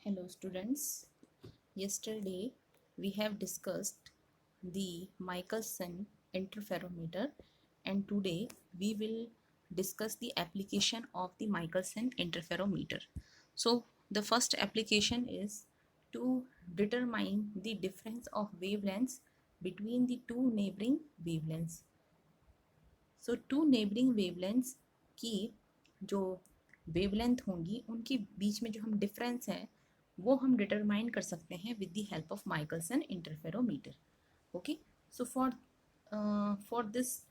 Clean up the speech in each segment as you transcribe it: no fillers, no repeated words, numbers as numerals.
Hello students, yesterday we have discussed the Michelson interferometer and today we will discuss the application of the Michelson interferometer. So the first application is to determine the difference of wavelengths between the two neighboring wavelengths. So two neighbouring wavelengths की जो wavelength होंगी उनके बीच में जो हम difference है वो हम डिटरमाइन कर सकते हैं with the help of Michelson interferometer. Okay, so for this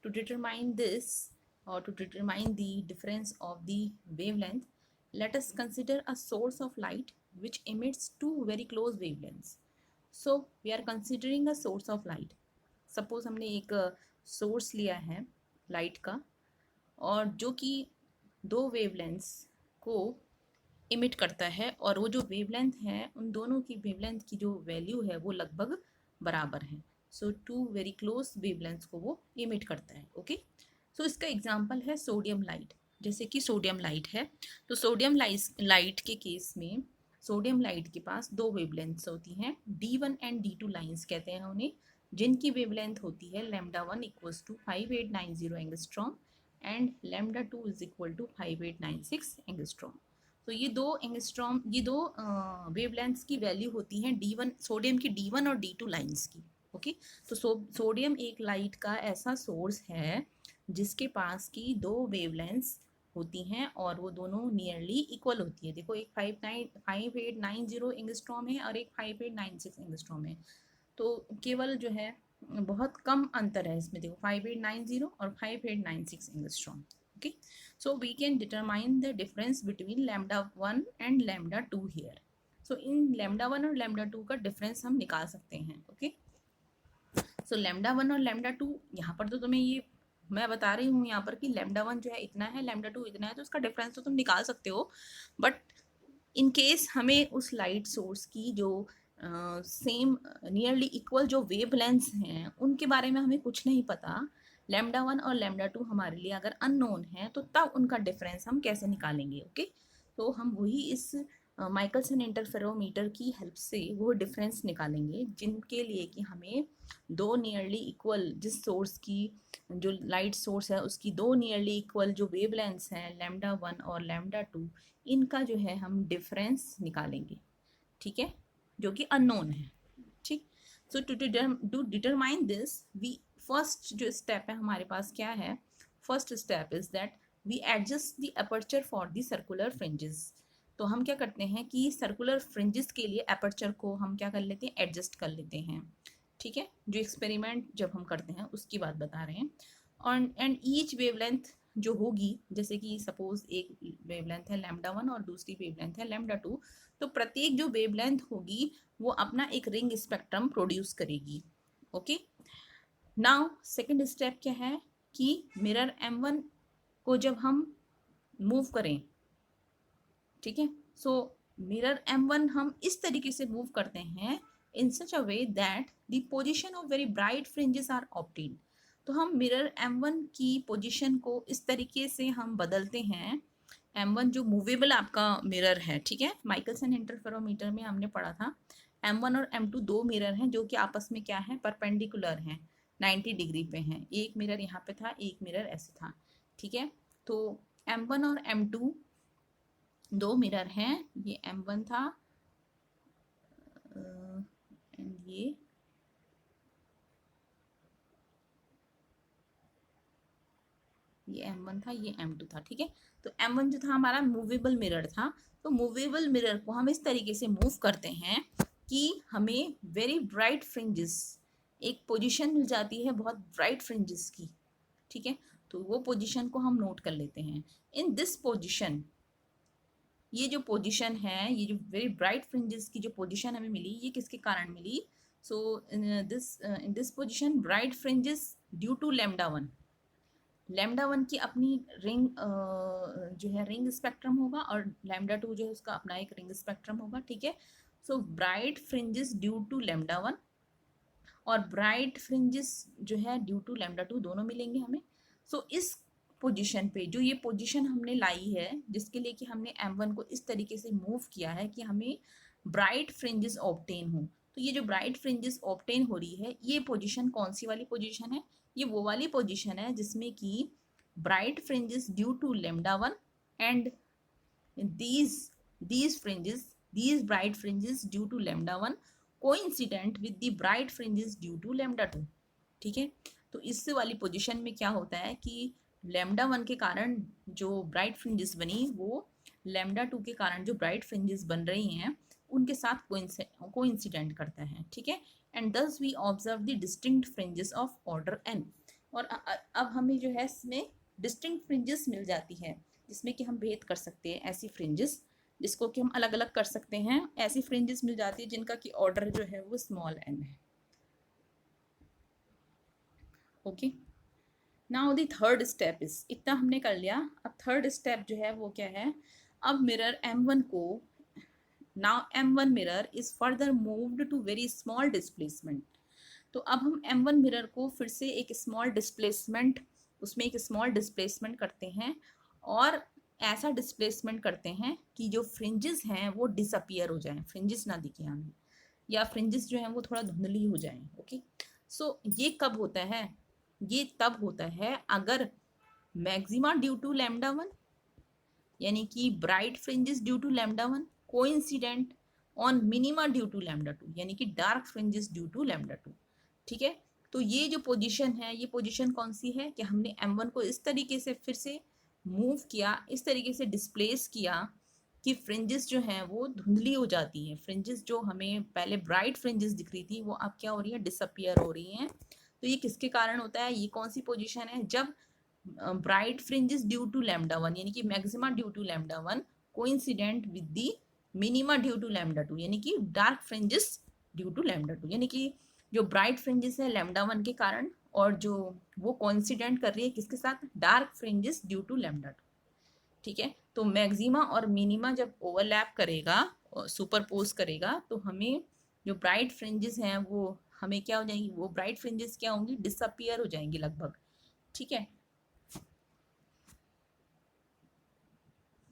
to determine this or to determine the difference of the wavelength, let us consider a source of light which emits two very close wavelengths. So we are considering a source of light. Suppose हमने एक source लिया है light का और जो कि दो wavelengths को इमिट करता है और वो जो वेवलेंथ है उन दोनों की वेवलेंथ की जो वैल्यू है वो लगभग बराबर है. सो टू वेरी क्लोज वेवलेंथ्स को वो इमिट करता है. ओके, सो इसका एग्जांपल है सोडियम लाइट. जैसे कि सोडियम लाइट है तो सोडियम लाइट के केस में सोडियम लाइट के पास दो वेवलेंथ्स होती हैं, D1 एंड D2 लाइंस कहते हैं उन्हें, जिनकी वेवलेंथ होती है λ1 equals to 5890 angstrom and λ2 is equal to 5896 angstrom. तो ये दो वेवलेंथ्स की वैल्यू होती हैं D1 सोडियम की D1 और D2 लाइंस की. ओके, तो सोडियम एक लाइट का ऐसा सोर्स है जिसके पास की दो वेवलेंथ्स होती हैं और वो दोनों नियरली इक्वल होती है. देखो, एक 5890 एंगस्ट्रॉम है और एक 5896 एंगस्ट्रॉम है. तो केवल जो है बहुत कम अंतर है इसमें. देखो 5890 और 5896 angstrom. Okay, so we can determine the difference between λ1 and λ2 here. So in λ1 और λ2 का डिफरेंस हम निकाल सकते हैं. ओके, सो λ1 और λ2 यहाँ पर तो तुम्हें ये मैं बता रही हूँ यहाँ पर कि λ1 जो है इतना है, λ2 इतना है, तो उसका डिफरेंस तो तुम निकाल सकते हो. बट इन केस हमें उस लाइट सोर्स की जो सेम नियरली इक्वल जो वेवलेंथ्स हैं उनके बारे में हमें कुछ नहीं पता. λ1 और λ2 हमारे लिए अगर अननोन है तो तब उनका डिफरेंस हम कैसे निकालेंगे. ओके, तो हम वही इस माइकलसन इंटरफेरोमीटर की हेल्प से वो डिफरेंस निकालेंगे जिनके लिए कि हमें दो नियरली इक्वल जिस सोर्स की जो लाइट सोर्स है उसकी दो नियरली इक्वल जो वेवलेंथ्स हैं λ1 और λ2, इनका जो है हम डिफरेंस निकालेंगे. ठीक है, जो कि अननोन है. ठीक, so to determine this we first जो स्टेप है हमारे पास क्या है, first step is that we adjust the aperture for the circular fringes. तो हम क्या करते हैं कि सर्कुलर फ्रिंजेस के लिए अपर्चर को हम क्या कर लेते हैं, एडजस्ट कर लेते हैं. ठीक है, जो एक्सपेरिमेंट जब हम करते हैं उसकी बात बता रहे हैं. और एंड ईच वेवलेंथ जो होगी, जैसे कि सपोज एक वेवलेंथ है λ1 और दूसरी वेवलेंथ है λ2, तो प्रत्येक जो वेवलेंथ होगी वो अपना एक रिंग स्पेक्ट्रम प्रोड्यूस करेगी. ओके, नाउ सेकंड स्टेप क्या है कि मिरर M1 को जब हम मूव करें, ठीक है, सो मिरर M1 हम इस तरीके से मूव करते हैं in such a way that the position of very bright fringes are obtained. तो हम मिरर M1 की पोजीशन को इस तरीके से हम बदलते हैं. M1 जो मूवेबल आपका मिरर है, ठीक है, माइकलसन इंटरफेरोमीटर में हमने पढ़ा था M1 और M2 दो मिरर हैं जो कि आपस में क्या है, परपेंडिकुलर हैं, 90 डिग्री पे हैं. एक मिरर यहाँ पे था, एक मिरर ऐसे था. ठीक है, तो M1 और M2 दो मिरर हैं. ये M1 था एंड ये M1 था, ये M2 था. ठीक है, तो M1 जो था हमारा मूवेबल मिरर था. तो मूवेबल मिरर को हम इस तरीके से मूव करते हैं कि हमें वेरी ब्राइट फ्रिंजेस एक पोजीशन मिल जाती है बहुत ब्राइट फ्रिंजेस की. ठीक है, तो वो पोजीशन को हम नोट कर लेते हैं. इन दिस पोजीशन, ये जो पोजीशन है, ये जो वेरी ब्राइट फ्रिंजेस की जो पोजीशन हमें मिली, ये किसके कारण मिली. So in this position bright fringes due to λ1 की अपनी रिंग जो है रिंग स्पेक्ट्रम होगा और λ2 जो है उसका अपना एक रिंग स्पेक्ट्रम होगा. ठीक है, so bright fringes due to λ1 और ब्राइट फ्रिंजेस जो है ड्यू टू λ2 दोनों मिलेंगे हमें. सो इस पोजीशन पे, जो ये पोजीशन हमने लाई है जिसके लिए कि हमने M1 को इस तरीके से मूव किया है कि हमें ब्राइट फ्रिंजेस ऑब्टेन हो, तो ये जो ब्राइट फ्रिंजेस ऑब्टेन हो रही है ये पोजीशन कौन सी वाली पोजीशन है? ये वो वाली पोजीशन है जिसमें कि bright fringes due to lambda 1 and these bright fringes due to lambda 1 coincident with the bright fringes due to lambda 2। ठीक है, तो इस वाली पोजीशन में क्या होता है कि लैम्डा 1 के कारण जो ब्राइट फ्रिंजेस बनी वो लैम्डा 2 के कारण जो ब्राइट फ्रिंजेस बन रही हैं उनके साथ कोइंसिडेंट करता है। ठीक है, and thus we observe the distinct fringes of order n। और अब हमें जो है इसमें डिस्टिंक्ट फ्रिंजेस मिल जाती है जिसमें कि हम भेद कर सकते हैं ऐसी फ्रिंजेस जिसको कि हम अलग अलग कर सकते हैं, ऐसी फ्रिंजेस मिल जाती है जिनका कि ऑर्डर जो है वो स्मॉल n है। Okay, now the third step is, इतना हमने कर लिया, अब थर्ड स्टेप जो है वो क्या है, अब मिरर M1 को, now M1 mirror is further moved to very small displacement. तो अब हम M1 मिरर को फिर से एक स्मॉल डिस्प्लेसमेंट, उसमें एक स्मॉल डिस्प्लेसमेंट करते हैं और ऐसा डिस्प्लेसमेंट करते हैं कि जो फ्रिंजेस हैं वो डिसअपियर हो जाएं, फ्रिंजेस ना दिखे हमें, या फ्रिंजेस जो हैं वो थोड़ा धुंधली हो जाएं। ओके, सो ये कब होता है? ये तब होता है अगर मैक्सिमा ड्यू टू लैम्डा 1 यानी कि bright fringes due to lambda 1 coincident on minima due to lambda 2 यानी कि dark fringes due to lambda 2। ठीक है, तो ये जो पोजीशन है ये पोजीशन कौन सी है कि हमने M1 को इस तरीके से फिर से मूव किया, इस तरीके से डिस्प्लेस किया कि फ्रिंजेस जो हैं वो धुंधली हो जाती हैं, फ्रिंजेस जो हमें पहले ब्राइट फ्रिंजेस दिख रही थी वो अब क्या हो रही है, डिसअपियर हो रही हैं। तो ये किसके कारण होता है? ये कौन सी पोजीशन है? जब bright fringes due to lambda 1 यानी कि maxima due to lambda 1 coincident with the minima due to lambda 2 यानी कि dark fringes due to lambda 2, यानी कि जो ब्राइट फ्रिंजेस है लैम्डा 1 के कारण और जो वो कोइंसिडेंट कर रही है किसके साथ? Dark fringes due to lambda 2। ठीक है, तो मैक्सिमा और मिनिमा जब ओवरलैप करेगा, सुपरपोज करेगा, तो हमें जो ब्राइट फ्रिंजेस हैं वो हमें क्या हो जाएंगी, वो ब्राइट फ्रिंजेस क्या होंगी, डिसअपियर हो जाएंगी लगभग। ठीक है,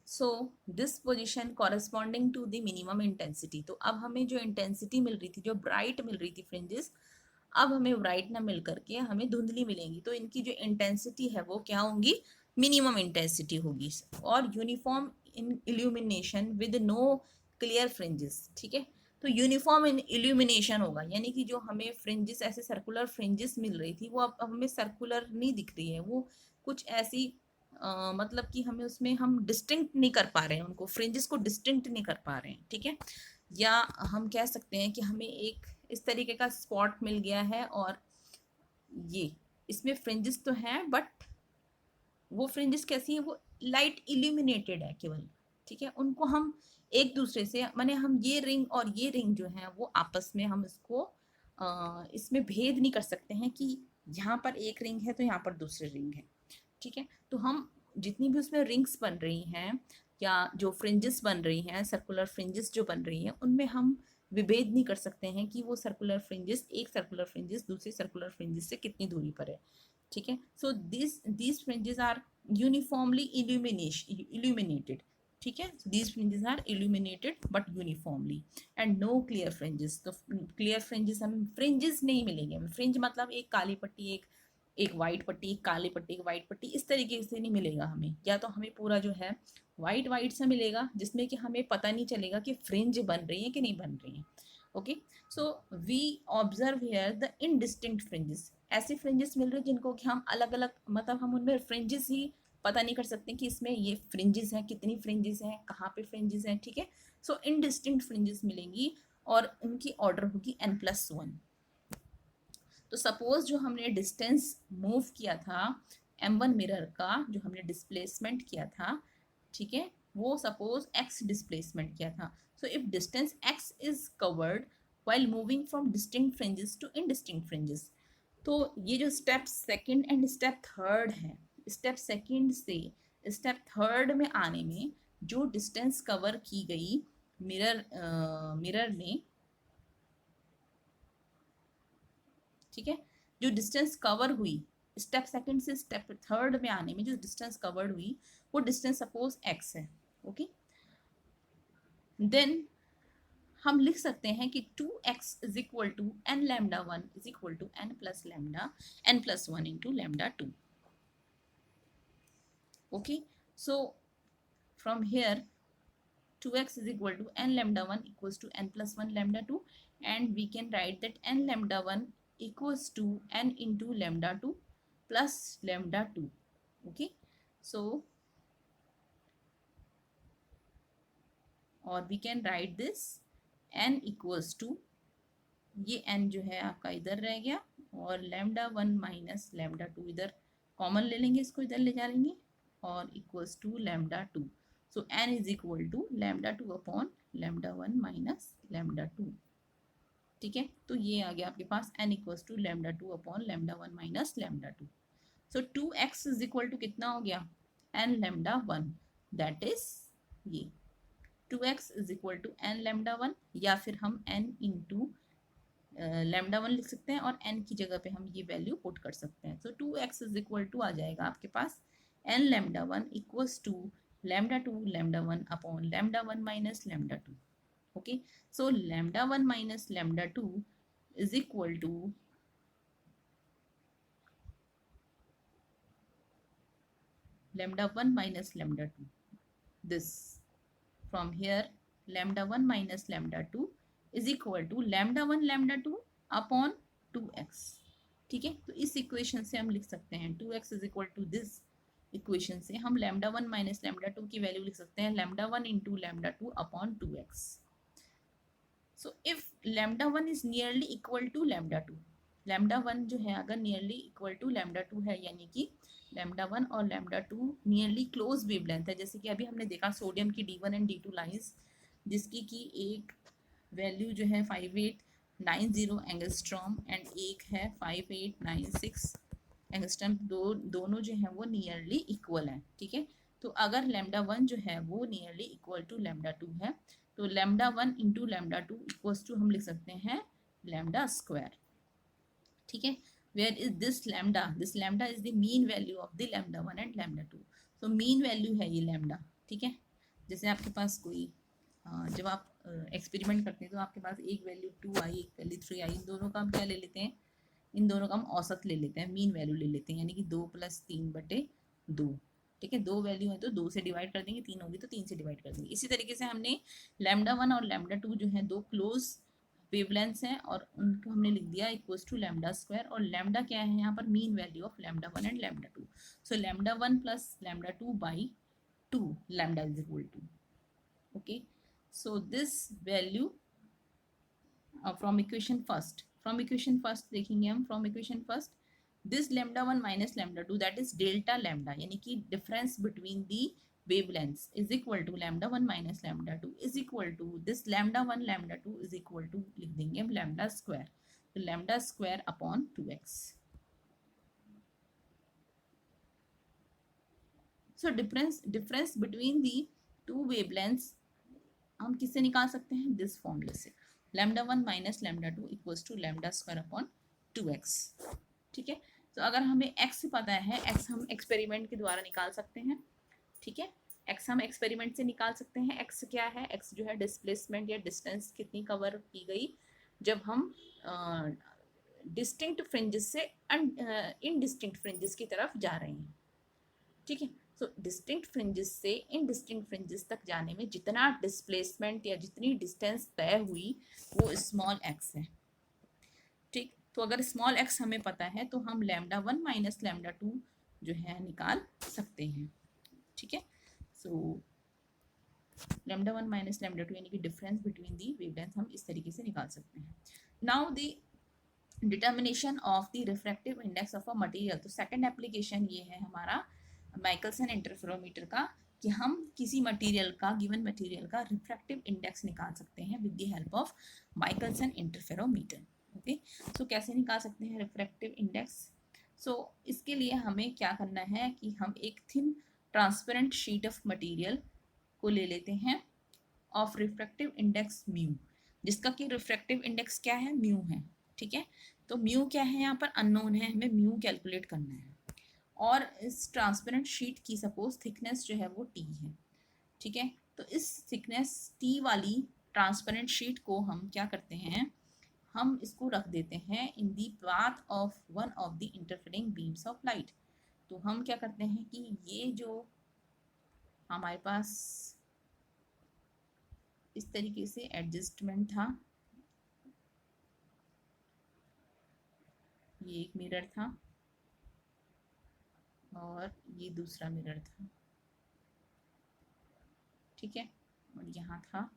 so this position corresponding to the minimum intensity. तो अब हमें जो इंटेंसिटी मिल रही थी, जो ब्राइट मिल रही थी फ्रिंजेस, अब हमें ब्राइट ना मिल करके हमें धुंधली मिलेंगी, तो इनकी जो इंटेंसिटी है वो क्या होंगी, मिनिमम इंटेंसिटी होगी। और uniform in illumination with no clear fringes. ठीक है, तो यूनिफॉर्म इन इल्यूमिनेशन होगा यानी कि जो हमें फ्रिंजेस ऐसे सर्कुलर फ्रिंजेस मिल रही थी वो अब हमें सर्कुलर नहीं दिख रही है, वो कुछ ऐसी मतलब कि हमें उसमें हम डिस्टिंक्ट नहीं कर पा रहे हैं, उनको फ्रिंजेस को डिस्टिंक्ट नहीं कर पा रहे हैं। ठीक है, या हम कह सकते हैं कि हमें एक इस तरीके का स्पॉट मिल गया है और ये इसमें फ्रिंजेस तो हैं बट वो फ्रिंजेस कैसी है, वो लाइट इल्यूमिनेटेड है केवल। ठीक है, उनको हम एक दूसरे से, माने हम ये रिंग और ये रिंग जो है वो आपस में हम इसको इसमें भेद नहीं कर सकते हैं कि यहाँ पर एक रिंग है तो यहाँ पर दूसरी रिंग है। ठीक है, तो हम जितनी भी उसमें रिंग्स बन रही हैं या जो फ्रिंजेस बन रही हैं, सर्कुलर फ्रिंजेस जो बन रही हैं, उनमें हम विभेद नहीं कर सकते हैं कि वो सर्कुलर फ्रिंजेस, एक सर्कुलर फ्रिंजेस दूसरी सर्कुलर फ्रिंजेस से कितनी दूरी पर है। ठीक है, सो these fringes are uniformly illuminated। ठीक है, these fringes are illuminated but uniformly and no clear fringes। तो clear fringes हमें fringes नहीं मिलेंगे, हमें fringe मतलब एक काली पट्टी, एक वाइट पट्टी, एक काली पट्टी, एक वाइट पट्टी, इस तरीके से नहीं मिलेगा हमें। या तो हमें पूरा जो है वाइट वाइट सा मिलेगा जिसमें कि हमें पता नहीं चलेगा कि फ्रिंज बन रही है कि नहीं बन रही है। Okay, so we observe here the indistinct fringes, ऐसे फ्रिंजेस मिल रहे हैं जिनको कि हम अलग अलग, मतलब हम उनमें फ्रिंजेस ही पता नहीं कर सकते कि इसमें ये फ्रिंजेस हैं, कितनी फ्रिंजेस हैं, कहाँ पे फ्रिंजेस हैं। ठीक है, सो इनडिस्टिंक्ट फ्रिंजेस मिलेंगी और उनकी ऑर्डर होगी n+1। तो सपोज जो हमने डिस्टेंस मूव किया था M1 मिरर का, जो हमने डिस्प्लेसमेंट किया था, ठीक है, वो सपोज x डिस्प्लेसमेंट किया था। So if distance x is covered while moving from distinct fringes to indistinct fringes। तो ये जो step second and step third है, स्टेप सेकंड से स्टेप थर्ड में आने में जो डिस्टेंस कवर की गई मिरर में, ठीक है, जो डिस्टेंस कवर हुई स्टेप सेकंड से स्टेप थर्ड में आने में जो डिस्टेंस कवर्ड हुई वो डिस्टेंस सपोज x है, ओके। देन हम लिख सकते हैं कि 2x is equal to n lambda 1 is equal to n plus lambda n plus 1 into lambda 2, okay. So from here 2x is equal to n lambda 1 equals to n plus 1 lambda 2, and we can write that n lambda 1 equals to n into lambda 2 plus lambda 2, okay. So or we can write this n equals to, ये n जो है आपका इधर रह गया और lambda 1 minus lambda 2 इधर common ले लेंगे, इसको इधर ले जा लेंगे और equals to lambda 2. So n is equal to lambda 2 upon lambda 1 minus lambda 2. ठीक है, तो ये आ गया आपके पास n equals to lambda 2 upon lambda 1 minus lambda 2. So 2x is equal to कितना हो गया n lambda 1, that is ये 2x is equal to n lambda 1, या फिर हम n into lambda 1 लिख सकते हैं और n की जगह पे हम ये वैल्यू पुट कर सकते हैं. So 2x is equal to आ जाएगा आपके पास n lambda 1 equals to lambda 2 lambda 1 upon lambda 1 minus lambda 2. Okay, so lambda 1 minus lambda 2 is equal to lambda 1 minus lambda 2. This from here lambda 1 minus lambda 2 is equal to lambda 1 lambda 2 upon 2x. ठीक है, तो इस equation से हम लिख सकते हैं 2x is equal to this equation से हम lambda 1 माइनस lambda 2 की वैल्यू लिख सकते हैं lambda 1 into lambda 2 upon 2x. So if lambda 1 is nearly equal to lambda 2, lambda 1 जो है अगर nearly equal to lambda 2 है, यानी कि lambda 1 और lambda 2 nearly close वेवलेंथ है, जैसे कि अभी हमने देखा सोडियम की D1 एंड D2 लाइंस जिसकी की एक वैल्यू जो है 5890 एंगस्ट्रॉम एंड एक है 5896 एंगस्ट्रॉम, दोनों जो है वो नियरली इक्वल है. ठीक है, तो अगर लैम्डा 1 जो है वो नियरली इक्वल टू लैम्डा 2 है तो lambda 1 into lambda 2 equals to हम लिख सकते हैं लैम्डा स्क्वायर. ठीक है, where is this lambda is the mean value of the lambda 1 and lambda 2. तो मीन वैल्यू है ये लैम्डा. ठीक है, जैसे आपके पास कोई जब आप एक्सपेरिमेंट करते हैं तो आपके पास एक वैल्यू 2 आई, एक वैल्यू 3 आई, इन दोनों का हम क्या ले लेते हैं, इन दोनों का हम औसत ले लेते हैं, मीन वैल्यू ले लेते हैं, यानी कि 2 + 3/2. ठीक है, 2 वैल्यू है तो 2 से डिवाइड कर देंगे, 3 होगी तो 3 से डिवाइड कर देंगे. इसी तरीके से हमने लैम्डा 1 और लैम्डा 2 जो है दो क्लोज वेवलेंथ्स हैं और उनको हमने लिख दिया इक्वल्स टू लैम्डा स्क्वायर. और लैम्डा क्या है यहाँ पर, mean value of lambda 1 and lambda 2. सो lambda 1 + lambda 2/2 lambda is equal to. Okay, so this value from equation first देखेंगे हम. From equation first this lambda 1 minus lambda 2 that is delta lambda, यानी कि difference between the wavelengths is equal to lambda 1 minus lambda 2 is equal to this lambda 1 lambda 2 is equal to लिख देंगे हम lambda square, तो lambda square upon 2x. So difference between the two wavelengths हम किससे निकाल सकते हैं, this फॉर्मूले से, lambda 1 minus lambda 2 equals to lambda square upon 2x. ठीक है, तो अगर हमें x पता है, x हम एक्सपेरिमेंट के द्वारा निकाल सकते हैं. ठीक है, x हम एक्सपेरिमेंट से निकाल सकते हैं. x क्या है, x जो है डिस्प्लेसमेंट या डिस्टेंस कितनी कवर की गई जब हम डिस्टिंक्ट फ्रिंजेस से इनडिस्टिंक्ट फ्रिंजेस की तरफ जा रहे हैं. ठीक है, सो डिस्टिंक्ट फ्रिंजेस से इनडिस्टिंक्ट फ्रिंजेस तक जाने में जितना डिस्प्लेसमेंट या जितनी डिस्टेंस तय हुई वो स्मॉल x है. ठीक, तो अगर स्मॉल x हमें पता है तो हम लैम्डा 1 माइनस लैम्डा 2 जो है निकाल सकते हैं. ठीक है, सो लैम्डा 1 माइनस लैम्डा 2 यानी कि डिफरेंस बिटवीन दी वेवलेंथ हम इस तरीके से निकाल सकते हैं. Now the determination of the refractive index of a material. तो सेकंड एप्लीकेशन ये है हमारा माइकलसन इंटरफेरोमीटर का कि हम किसी मटेरियल का, गिवन मटेरियल का रिफ्रैक्टिव इंडेक्स निकाल सकते हैं with the help of Michelson interferometer. Okay, so कैसे निकाल सकते हैं रिफ्रैक्टिव इंडेक्स. सो इसके लिए हमें क्या करना है कि हम एक thin transparent sheet of material को ले लेते हैं ऑफ रिफ्रैक्टिव इंडेक्स म्यू, जिसका कि रिफ्रैक्टिव इंडेक्स क्या है, म्यू है. ठीक है, तो म्यू क्या है यहाँ पर, अननोन है, हमें म्यू कैलकुलेट करना है। और इस ट्रांसपेरेंट शीट की सपोज थिकनेस जो है वो टी है, ठीक है। तो इस थिकनेस टी वाली ट्रांसपेरेंट शीट को हम क्या करते हैं, हम इसको रख देते हैं in the path of one of the interfering beams of light. तो हम क्या करते हैं कि ये जो हमारे पास इस तरीके से एडजस्टमेंट था, ये एक मिरर था और ये दूसरा मिरर था, ठीक है। और यहाँ था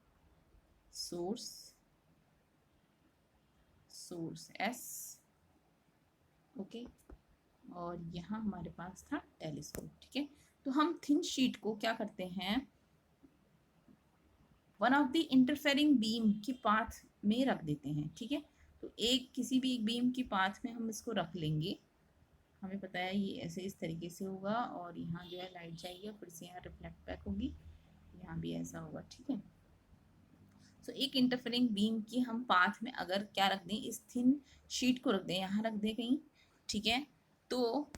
सोर्स एस, ओके। और यहाँ हमारे पास था टेलीस्कोप, ठीक है। तो हम थिन शीट को क्या करते हैं, one of the interfering beam की पाथ में रख देते हैं, ठीक है। तो एक किसी भी एक बीम की पाथ में हम इसको रख लेंगे, हमें पता है ये ऐसे इस तरीके से होगा और यहाँ जो है लाइट जाएगी, फिर से यहाँ रिफ्लेक्ट बैक होगी, यहाँ भी ऐसा होगा, ठीक है। तो एक इंटरफेरिंग बीम की हम पाथ में अगर क्या रख दें, इस थिन शीट को रख दें, यहाँ रख दें कहीं, ठीक है। तो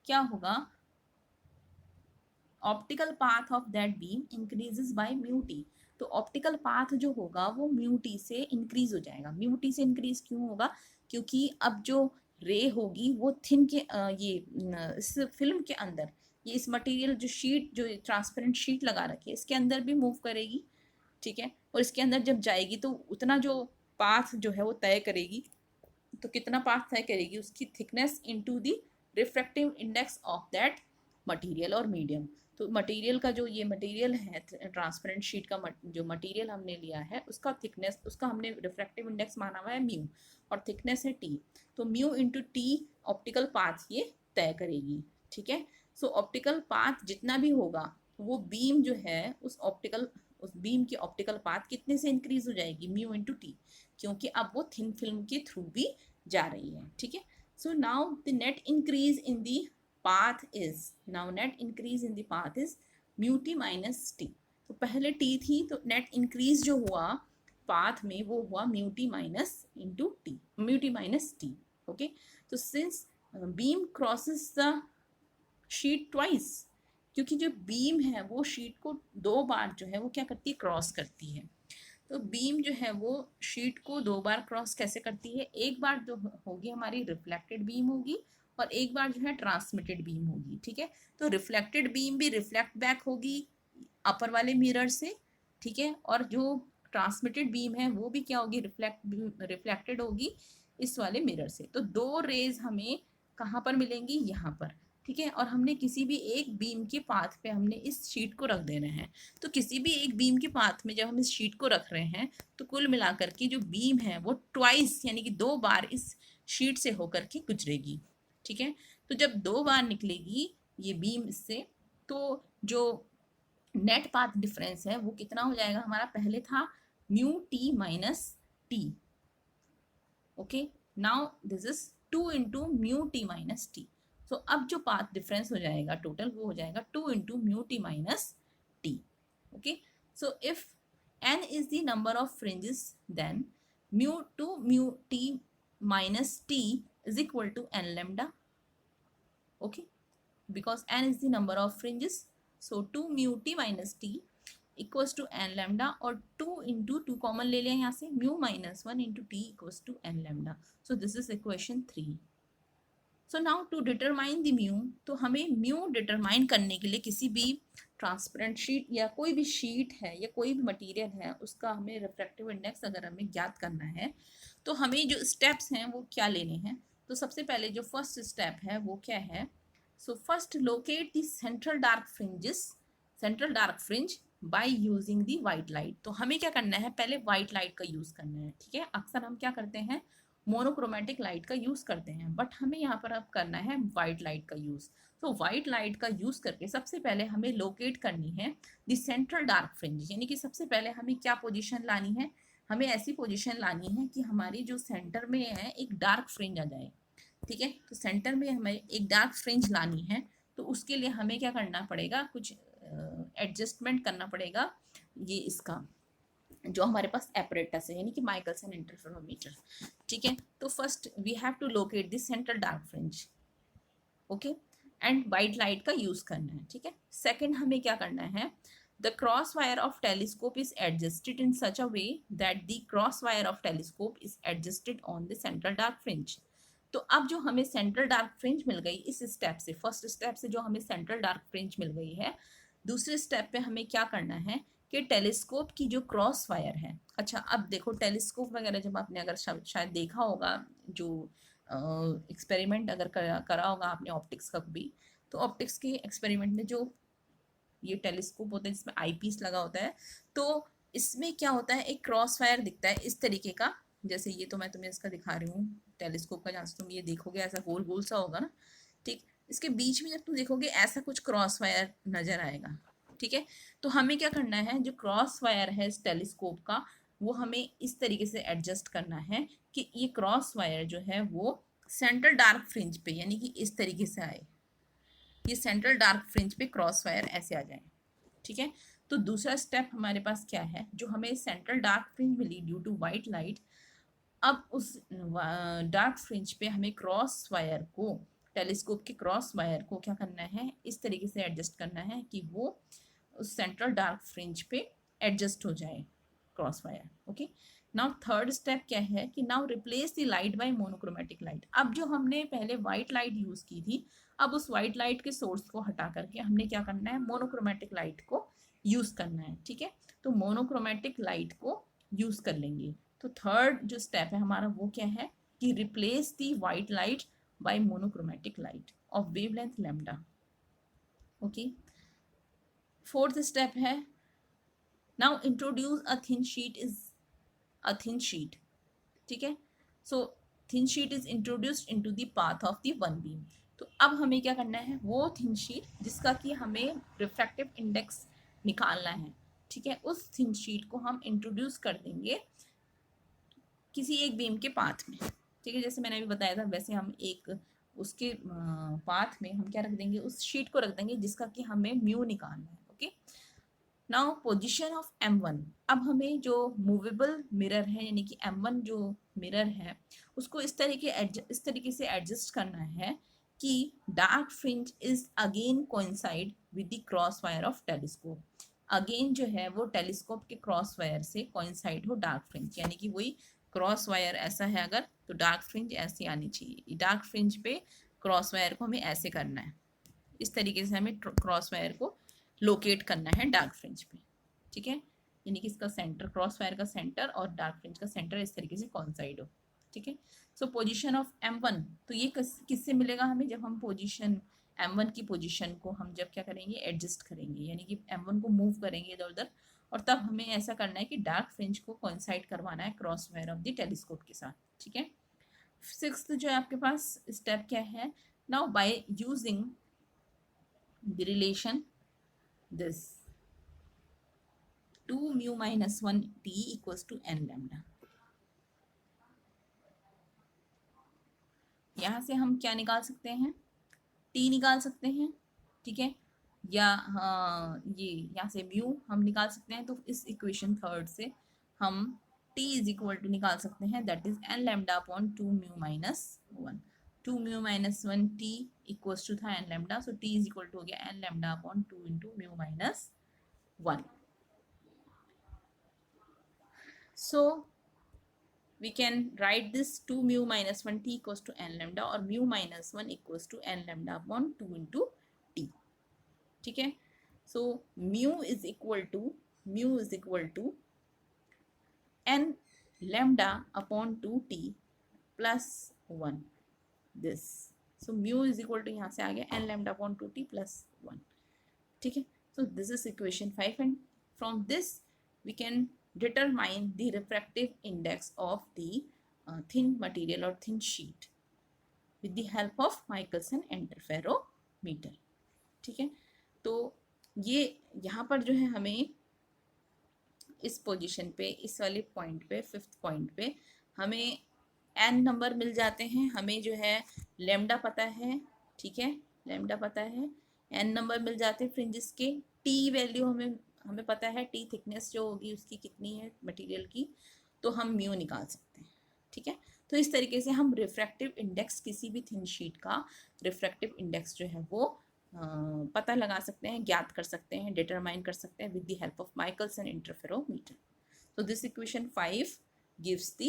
क्या होगा, optical path of that beam increases by mu T. तो ऑप्टिकल पाथ जो होगा वो म्यू टी से इंक्रीज हो जाएगा। म्यू टी से इंक्रीज क्यों होगा, क्योंकि अब जो रे होगी वो थिन के इस फिल्म के अंदर, ये इस मटेरियल जो शीट, जो ट्रांसपेरेंट शीट लगा रखी है, इसके अंदर भी मूव करेगी, ठीक है। और इसके अंदर जब जाएगी तो उतना जो पाथ जो है वो तय करेगी। तो कितना पाथ तय करेगी, उसकी thickness into the refractive index of that material और मीडियम। तो मटेरियल का जो ये मटेरियल है, ट्रांसपेरेंट शीट का जो मटेरियल हमने लिया है, उसका थिकनेस, उसका हमने रिफ्रैक्टिव इंडेक्स माना हुआ है म्यू, और थिकनेस है टी। तो mu into T optical path ये तय करेगी, ठीक है। सो ऑप्टिकल पाथ जितना भी होगा वो बीम जो है उस बीम की ऑप्टिकल पाथ कितने से इंक्रीज हो जाएगी, म्यू इंटू टी, क्योंकि अब वो थिन फिल्म के थ्रू भी जा रही है, ठीक है। So now the net increase in the path is, now net increase in the path is mu T minus T. तो पहले टी थी, तो नेट इंक्रीज जो हुआ पाथ में वो हुआ mu T minus into T, mu T minus T, okay. तो since beam crosses the sheet twice, क्योंकि जो बीम है वो शीट को दो बार जो है वो क्या करती है, क्रॉस करती है। तो बीम जो है वो शीट को दो बार क्रॉस कैसे करती है, एक बार जो होगी हमारी रिफ्लेक्टेड बीम होगी और एक बार जो है ट्रांसमिटेड बीम होगी, ठीक है। तो रिफ्लेक्टेड बीम भी रिफ्लेक्ट बैक होगी अपर वाले मिरर से, ठीक है। और जो ट्रांसमिटेड बीम है वो भी क्या होगी, रिफ्लेक्टेड होगी इस वाले मिरर से। तो दो रेज हमें कहाँ पर मिलेंगी, यहाँ पर, ठीक है। और हमने किसी भी एक बीम के पाथ पे हमने इस शीट को रख देना है। तो किसी भी एक बीम के पाथ में जब हम इस शीट को रख रहे हैं तो कुल मिलाकर के जो बीम है वो ट्वाइस यानी कि दो बार इस शीट से होकर के गुजरेगी, ठीक है। तो जब दो बार निकलेगी ये बीम इससे, तो जो नेट पाथ डिफरेंस है वो कितना हो जाएगा हमारा, पहले था mu T minus T, okay. Now this is 2 into mu T minus T. So अब जो पाथ डिफरेंस हो जाएगा टोटल वो हो जाएगा 2 into mu T minus T, okay. So if n is the number of fringes then mu 2 mu t minus t is equal to n lambda, okay, because n is the number of fringes, so 2 mu t minus t equals to n lambda, और 2 into 2 common ले लिया यहाँ से, mu minus 1 into t equals to n lambda, so this is equation 3. So now to determine the mu, तो हमें mu determine करने के लिए किसी भी ट्रांसपेरेंट शीट या कोई भी शीट है या कोई भी मटेरियल है उसका हमें रिफ्रैक्टिव इंडेक्स अगर हमें ज्ञात करना है तो हमें जो स्टेप्स हैं वो क्या लेने हैं। तो सबसे पहले जो फर्स्ट स्टेप है वो क्या है, so first locate the central dark fringes, central dark fringe by using the white light. तो हमें क्या करना है, पहले वाइट लाइट का यूज करना है, ठीक है। अक्सर हम क्या करते हैं, मोनोक्रोमेटिक लाइट का यूज करते हैं, बट हमें यहाँ पर अब करना है वाइट लाइट का यूज। तो वाइट लाइट का यूज करके सबसे पहले हमें लोकेट करनी है द सेंट्रल डार्क फ्रिंज, यानी कि सबसे पहले हमें क्या पोजीशन लानी है, हमें ऐसी पोजीशन लानी है कि हमारी जो सेंटर में है एक डार्क फ्रिंज आ जाए, ठीक है। तो सेंटर में हमें एक डार्क फ्रिंज लानी है, तो उसके लिए हमें क्या करना पड़ेगा, कुछ एडजस्टमेंट करना पड़ेगा ये इसका, जो हमारे पास एपरेटस है, यानी कि माइकलसन इंटरफेरोमीटर। ठीक है, तो first we have to locate the central dark fringe, okay, and white light का यूज करना है। ठीक है, सेकंड हमें क्या करना है, the cross wire of telescope is adjusted in such a way that the cross wire of telescope is adjusted on the central dark fringe. तो अब जो हमें सेंट्रल डार्क फ्रिंज मिल गई इस स्टेप से, फर्स्ट स्टेप से जो हमें सेंट्रल डार्क फ्रिंज मिल गई है, दूसरे स्टेप पे हमें क्या करना है कि टेलीस्कोप की जो क्रॉस वायर है, अच्छा अब देखो टेलीस्कोप वगैरह जब आपने अगर शायद देखा होगा, जो एक्सपेरिमेंट अगर करा होगा आपने ऑप्टिक्स का भी, तो ऑप्टिक्स के एक्सपेरिमेंट में जो ये टेलीस्कोप होता है जिसमें आईपीस लगा होता है, तो इसमें क्या होता है, एक क्रॉस वायर दिखता है इस तरीके का, जैसे ये तो मैं तुम्हें इसका दिखा रही हूँ टेलीस्कोप का, जहाँ से तुम ये देखोगे ऐसा गोल गोल सा होगा ना, ठीक, इसके बीच में जब तुम देखोगे ऐसा कुछ क्रॉस वायर नजर आएगा। ठीक है, तो हमें क्या करना है, जो क्रॉस वायर है इस टेलीस्कोप का वो हमें इस तरीके से एडजस्ट करना है कि ये क्रॉस वायर जो है वो सेंट्रल डार्क फ्रिंज पे, यानी कि इस तरीके से आए, ये सेंट्रल डार्क फ्रिंज पे क्रॉस वायर ऐसे आ जाए। ठीक है, तो दूसरा स्टेप हमारे पास क्या है, जो हमें सेंट्रल डार्क फ्रिंज मिली ड्यू टू वाइट लाइट, अब उस डार्क फ्रिंज पे हमें क्रॉस वायर को, टेलीस्कोप के क्रॉस वायर को क्या करना है, इस तरीके से एडजस्ट करना है कि वो उस सेंट्रल डार्क फ्रिंज पे एडजस्ट हो जाए cross wire. Okay, now third step क्या है कि now replace the light by monochromatic light. अब जो हमने पहले वाइट लाइट यूज की थी, अब उस वाइट लाइट के सोर्स को हटा करके हमने क्या करना है, मोनोक्रोमेटिक लाइट को यूज करना है। ठीक है, तो मोनोक्रोमेटिक लाइट को यूज कर लेंगे। तो थर्ड जो स्टेप है हमारा वो क्या है कि replace the white light by monochromatic light of wavelength lambda. Okay, fourth step है now introduce a thin sheet is a thin sheet. ठीक है, so thin sheet is introduced into the path of the one beam. तो अब हमें क्या करना है, वो थिन शीट जिसका कि हमें रिफ्रैक्टिव इंडेक्स निकालना है, ठीक है, उस थिन शीट को हम इंट्रोड्यूस कर देंगे किसी एक बीम के पाथ में। ठीक है, जैसे मैंने अभी बताया था वैसे हम एक उसके पाथ में हम क्या रख देंगे, उस शीट को रख देंगे जिसका कि हमें म्यू निकालना है। Okay, now position of M1, अब हमें जो मूवेबल मिरर है यानी कि M1 जो मिरर है उसको इस तरीके से एडजस्ट करना है कि dark fringe is again coincide with the cross wire of telescope. Again जो है वो टेलीस्कोप के क्रॉस वायर से कोइंसाइड हो डार्क फ्रिंज, यानी कि वही क्रॉस वायर ऐसा है अगर, तो डार्क फ्रिंज ऐसी आनी चाहिए। डार्क फ्रिंज पे क्रॉस वायर को हमें ऐसे करना है, इस तरीके से हमें क्रॉस वायर को लोकेट करना है डार्क फ्रिंज पे। ठीक है, यानी कि इसका सेंटर, क्रॉस वायर का सेंटर और डार्क फ्रिंज का सेंटर इस तरीके से कॉन्साइड हो। ठीक है, सो पोजीशन ऑफ M1, तो ये किससे मिलेगा हमें, जब हम पोजीशन M1 की पोजीशन को हम जब क्या करेंगे, एडजस्ट करेंगे, यानी कि M1 को मूव करेंगे इधर उधर, और तब हमें ऐसा करना है कि डार्क फ्रिंज को कॉन्साइड करवाना है cross wire of the telescope के साथ। ठीक है, सिक्स्थ जो है आपके पास स्टेप क्या है, now by using the relation this 2 mu minus 1 t equals to n lambda, यहाँ से हम क्या निकाल सकते हैं, t निकाल सकते हैं। ठीक है, या हाँ ये यहाँ से म्यू हम निकाल सकते हैं, तो इस इक्वेशन थर्ड से हम t इज इक्वल टू निकाल सकते हैं, that is n lambda upon 2 mu minus 1। 2 mu minus 1 t equals to था n lambda, so t is equal to हो गया n lambda upon 2 into mu minus 1। So we can write this 2 mu minus 1 t equals to n lambda, और mu minus 1 equals to n lambda upon 2 into t। ठीक है, so mu is equal to n lambda upon 2t plus 1 this, so mu is equal to यहाँ से आ गया n lambda upon 2t plus 1। ठीक है, so this is equation 5, and from this we can determine the refractive index of the thin material or thin sheet with the help of Michelson interferometer। ठीक है, तो ये यहाँ पर जो है हमें इस पोजीशन पे, इस वाले पॉइंट पे, फिफ्थ पॉइंट पे हमें n नंबर मिल जाते हैं, हमें जो है लेमडा पता है। ठीक है, लेमडा पता है, n नंबर मिल जाते हैं फ्रिंजेस के, t वैल्यू हमें हमें पता है टी थिकनेस जो होगी उसकी कितनी है मटेरियल की, तो हम म्यू निकाल सकते हैं, ठीक है। तो इस तरीके से हम रिफ्रैक्टिव इंडेक्स किसी भी थिन शीट का रिफ्रैक्टिव इंडेक्स जो है वो पता लगा सकते हैं, ज्ञात कर सकते हैं, डिटरमाइन कर सकते हैं with the help of Michelson interferometer. So this equation 5 gives the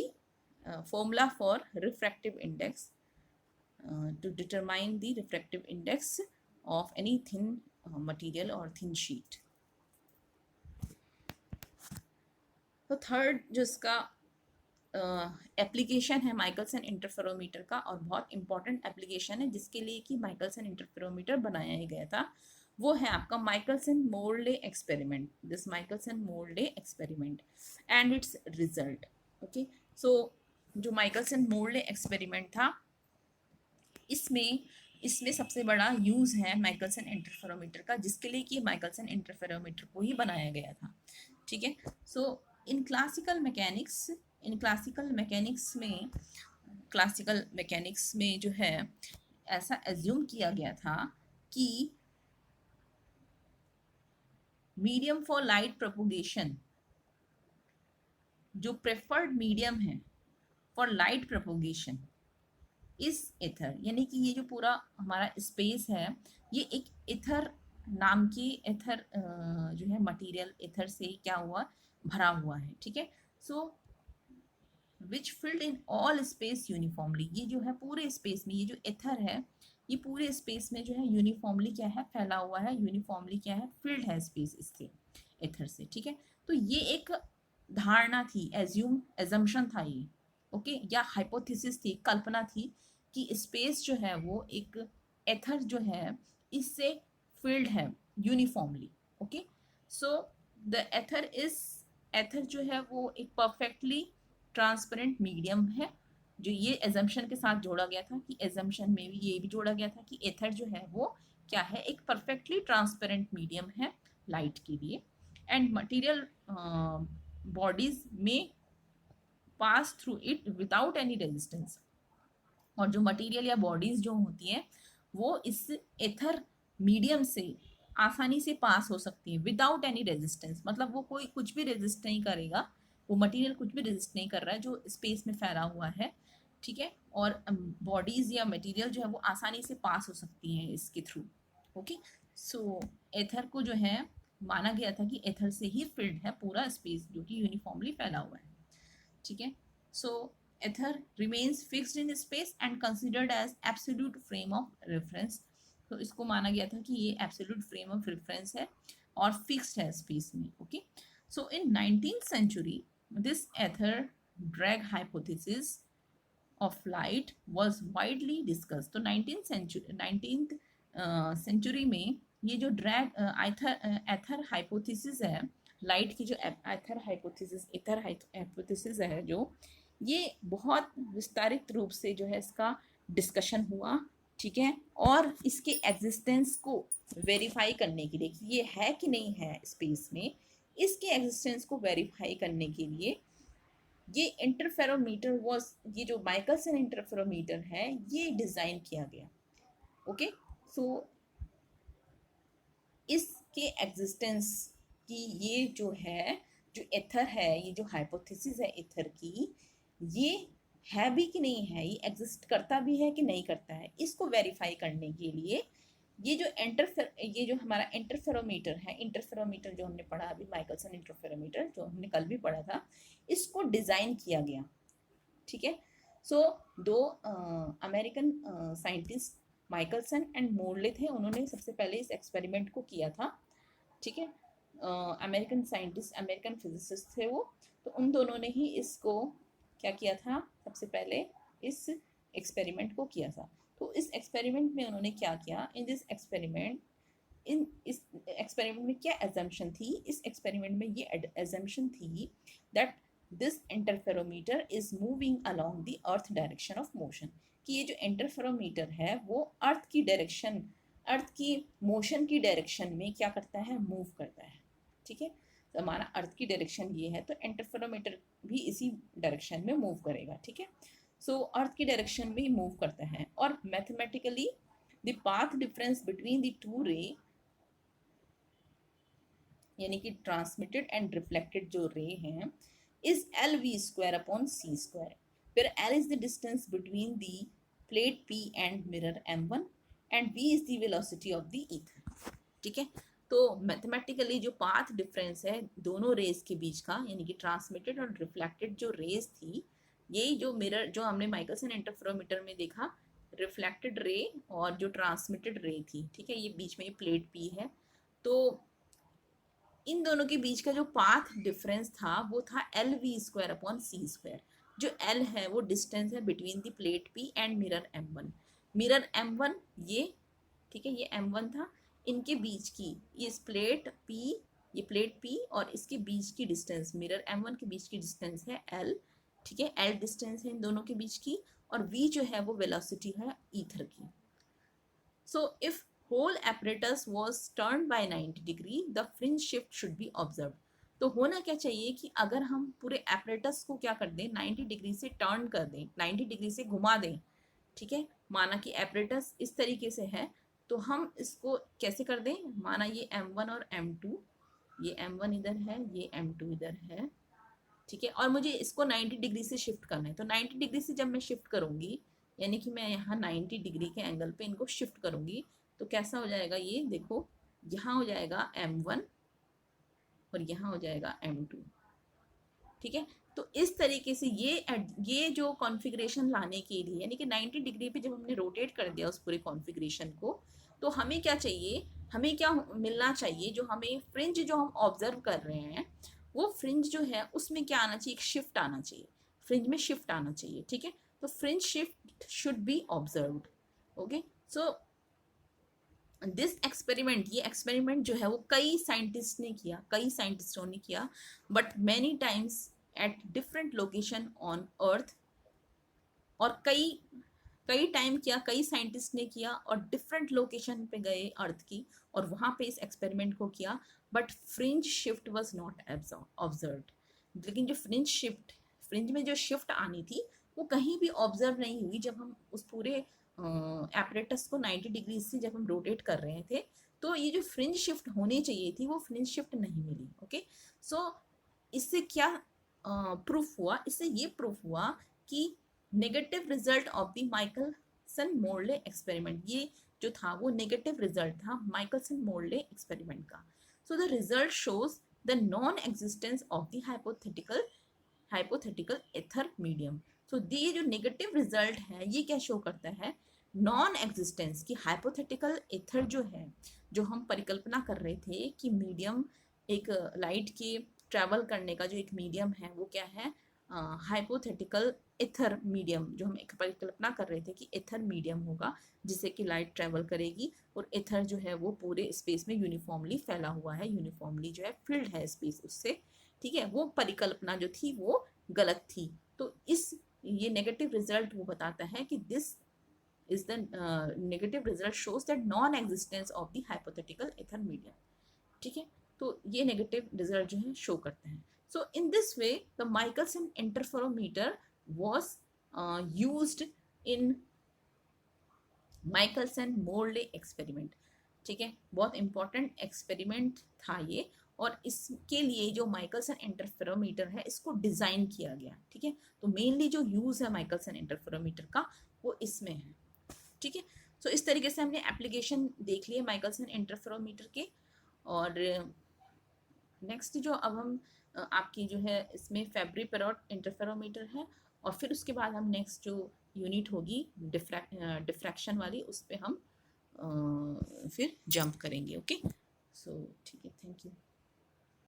formula for refractive index to determine the refractive index of any thin material or thin sheet. तो थर्ड जो इसका एप्लीकेशन है माइकलसन इंटरफेरोमीटर का, और बहुत important application है जिसके लिए कि माइकलसन इंटरफेरोमीटर बनाया ही गया था, वो है आपका Michelson Morley experiment, this Michelson Morley experiment and its result. Okay, so जो माइकलसन मोरले एक्सपेरिमेंट था, इसमें इसमें सबसे बड़ा यूज़ है माइकलसन इंटरफेरोमीटर का, जिसके लिए कि माइकलसन इंटरफेरोमीटर को ही बनाया गया था, ठीक है। सो इन क्लासिकल मैकेनिक्स में जो है ऐसा एज्यूम किया गया था कि मीडियम फॉर लाइट प्रोपोगेशन, जो प्रेफर्ड मीडियम है फॉर लाइट प्रोपोगेशन इस एथर, यानी कि ये जो पूरा हमारा स्पेस है ये एक एथर नाम की एथर जो है मटेरियल एथर से क्या हुआ, भरा हुआ है, ठीक है। So which filled in all space uniformly, ये जो है पूरे स्पेस में, ये जो एथर है ये पूरे स्पेस में जो है यूनिफॉर्मली क्या है, फैला हुआ है, यूनिफॉर्मली क्या है, फिल्ड है स्पेस इससे एथर से, ठीक है। तो ये एक धारणा थी, एजम्पशन था ये, ओके, या हाइपोथेसिस थी, कल्पना थी कि स्पेस जो है वो एक एथर जो है इससे फिल्ड है यूनिफॉर्मली, ओके। सो द एथर जो है वो एक परफेक्टली ट्रांसपेरेंट मीडियम है, जो ये एजम्पशन के साथ जोड़ा गया था, कि एजम्पशन में भी ये भी जोड़ा गया था कि एथर जो है वो क्या है, एक परफेक्टली ट्रांसपेरेंट मीडियम है लाइट के लिए, एंड मटेरियल बॉडीज में pass through it without any resistance, और जो मटेरियल या बॉडीज जो होती हैं वो इस एथर मीडियम से आसानी से पास हो सकती है विदाउट एनी रेजिस्टेंस, मतलब वो कोई कुछ भी रेजिस्ट नहीं करेगा, वो मटेरियल कुछ भी रेजिस्ट नहीं कर रहा है जो स्पेस में फैला हुआ है, ठीक है। और बॉडीज या मटेरियल जो है वो आसानी से पास हो सकती हैं इसके थ्रू, ओके। सो एथर को जो है माना गया था कि एथर से ही फिल्ड है पूरा स्पेस जो कि यूनिफॉर्मली फैला हुआ है, ठीक है। सो ether remains fixed in space and considered as absolute frame of reference, तो इसको माना गया था कि ये absolute frame of reference है और fixed है स्पेस में, okay. So in 19th century this ether drag hypothesis of light was widely discussed, तो 19th century में ये जो ड्रैग एथर हाइपोथेसिस है, लाइट की जो एथर हाइपोथेसिस है जो, ये बहुत विस्तारित रूप से जो है इसका डिस्कशन हुआ, ठीक है। और इसके एग्जिस्टेंस को वेरीफाई करने के लिए कि ये है कि नहीं है स्पेस में, इसके एग्जिस्टेंस को वेरीफाई करने के लिए ये इंटरफेरोमीटर वाज, ये जो माइकलसन इंटरफेरोमीटर है ये डिज़ाइन किया गया, ओके। सो इसके एग्जिस्टेंस की ये जो है, जो एथर है, ये जो हाइपोथेसिस है एथर की, ये है भी कि नहीं है, ये एग्जिस्ट करता भी है कि नहीं करता है, इसको वेरीफाई करने के लिए ये जो हमारा इंटरफेरोमीटर है, इंटरफेरोमीटर जो हमने पढ़ा अभी, माइकलसन इंटरफेरोमीटर जो हमने कल भी पढ़ा था, इसको डिज़ाइन किया गया, ठीक है। सो दो American scientist Michelson and Morley थे, उन्होंने सबसे पहले इस एक्सपेरिमेंट को किया था, ठीक है। अमेरिकन साइंटिस्ट, अमेरिकन फिजिसिस्ट थे वो, तो उन दोनों ने ही इसको क्या किया था, सबसे पहले इस एक्सपेरिमेंट को किया था। तो इस एक्सपेरिमेंट में उन्होंने क्या किया, इस एक्सपेरिमेंट में क्या एजम्पशन थी, इस एक्सपेरिमेंट में ये एजम्पशन थी that this interferometer is moving along the earth direction of motion, कि ये जो इंटरफेरोमीटर है वो अर्थ की डायरेक्शन, अर्थ की मोशन की डायरेक्शन में क्या करता है, मूव करता है, ठीक है। तो हमारा अर्थ की डायरेक्शन ये है, तो इंटरफेरोमीटर भी इसी डायरेक्शन में मूव करेगा, ठीक है। सो अर्थ की डायरेक्शन में मूव करता है, और mathematically the path difference between the two ray यानी कि ट्रांसमिटेड एंड रिफ्लेक्टेड जो रे हैं is L V square upon C square, फिर L is the distance between the plate P and mirror M1 and v is the velocity of the ether. ठीक है, तो mathematically जो path difference है दोनों raise के बीच का, यानी कि ट्रांसमिटेड और रिफ्लेक्टेड जो रेज थी, यही जो मिरर जो हमने माइकलसन इंटरफेरोमीटर में देखा, रिफ्लेक्टेड रे और जो ट्रांसमिटेड रे थी, ठीक है, ये बीच में ये प्लेट पी है, तो इन दोनों के बीच का जो पाथ डिफरेंस था वो था L V square upon C square. जो एल है वो डिस्टेंस है between the plate P and mirror M1। Mirror M1 ये, ठीक है, ये M1 था, इनके बीच की इस प्लेट पी, ये प्लेट पी और इसके बीच की डिस्टेंस मिरर M1 के बीच की डिस्टेंस है L। ठीक है, L डिस्टेंस है इन दोनों के बीच की, और V जो है वो वेलोसिटी है ईथर की। So if whole apparatus was turned by 90 degree, the fringe shift should be observed. तो होना क्या चाहिए कि अगर हम पूरे apparatus को क्या कर दें, 90 डिग्री से टर्न कर दें, 90 डिग्री से घुमा दें, ठीक है, माना कि apparatus इस तरीके से है, तो हम इसको कैसे कर दें, माना ये M1 और M2, ये M1 इधर है, ये M2 इधर है, ठीक है, और मुझे इसको 90 डिग्री से शिफ्ट करना है, तो 90 डिग्री से जब मैं शिफ्ट करूंगी, यानी कि मैं यहाँ 90 डिग्री के एंगल पे इनको शिफ्ट करूंगी, तो कैसा हो जाएगा, ये देखो, यहाँ हो जाएगा M1 और यहाँ हो जाएगा M2। ठीक है, तो इस तरीके से ये जो कॉन्फ़िगरेशन लाने के लिए, यानी कि 90 डिग्री पे जब हमने रोटेट कर दिया उस पूरे कॉन्फ़िगरेशन को, तो हमें क्या चाहिए, हमें क्या मिलना चाहिए, जो हमें फ्रिंज जो हम ऑब्जर्व कर रहे हैं वो फ्रिंज जो है उसमें क्या आना चाहिए, एक शिफ्ट आना चाहिए, फ्रिंज में शिफ्ट आना चाहिए। ठीक है, तो fringe shift should be observed. Okay, so this experiment, ये एक्सपेरिमेंट जो है वो कई साइंटिस्ट ने किया, कई साइंटिस्टों ने किया, but many times at different location on earth, और कई कई टाइम किया, कई साइंटिस्ट ने किया और डिफरेंट लोकेशन पे गए अर्थ की, और वहाँ पे इस एक्सपेरिमेंट को किया, but fringe shift was not observed. लेकिन जो फ्रिंज शिफ्ट, फ्रिंज में जो शिफ्ट आनी थी वो कहीं भी ऑब्जर्व नहीं हुई जब हम उस पूरे एपरेटस को 90 डिग्री से जब हम रोटेट कर रहे थे, तो ये जो फ्रिंज शिफ्ट होनी चाहिए थी वो फ्रिंज शिफ्ट नहीं मिली। ओके, सो इससे क्या प्रूफ हुआ, इससे ये प्रूफ हुआ कि negative result of the Michelson Morley experiment, ये जो था वो नेगेटिव रिजल्ट था माइकलसन मोर्ले एक्सपेरिमेंट का। So the result shows the non existence of the hypothetical ether medium. So ये जो नेगेटिव रिजल्ट है ये क्या शो करता है, नॉन एग्जिस्टेंस की हाइपोथेटिकल एथर जो है, जो हम परिकल्पना कर रहे थे कि मीडियम, एक लाइट के ट्रैवल करने का जो एक मीडियम है वो क्या है, हाइपोथेटिकल एथर मीडियम, जो हम एक परिकल्पना कर रहे थे कि एथर मीडियम होगा जिससे कि लाइट ट्रैवल करेगी, और एथर जो है वो पूरे स्पेस में यूनिफॉर्मली फैला हुआ है, यूनिफॉर्मली जो है फिल्ड है स्पेस उससे। ठीक है, वो परिकल्पना जो थी वो गलत थी। तो इस ये नेगेटिव रिजल्ट वो बताता है कि this is the negative result shows that non-existence of the hypothetical ether medium। ठीक है, तो ये नेगेटिव रिजल्ट जो है शो करते हैं। So in this way the Michelson interferometer was used in Michelson Morley experiment. ठीक है, बहुत इंपॉर्टेंट एक्सपेरिमेंट था ये, और इसके लिए जो माइकलसन इंटरफेरोमीटर है इसको डिज़ाइन किया गया। ठीक है, तो मेनली जो यूज़ है माइकलसन इंटरफेरोमीटर का वो इसमें है। ठीक है, सो इस तरीके से हमने एप्लीकेशन देख लिए माइकलसन इंटरफेरोमीटर के। और नेक्स्ट जो अब हम आपकी जो है इसमें फेब्री पेरोट इंटरफेरोमीटर है, और फिर उसके बाद हम नेक्स्ट जो यूनिट होगी डिफ्रैक्शन वाली, उस पर हम फिर जंप करेंगे। ओके, सो ठीक है, थैंक यू।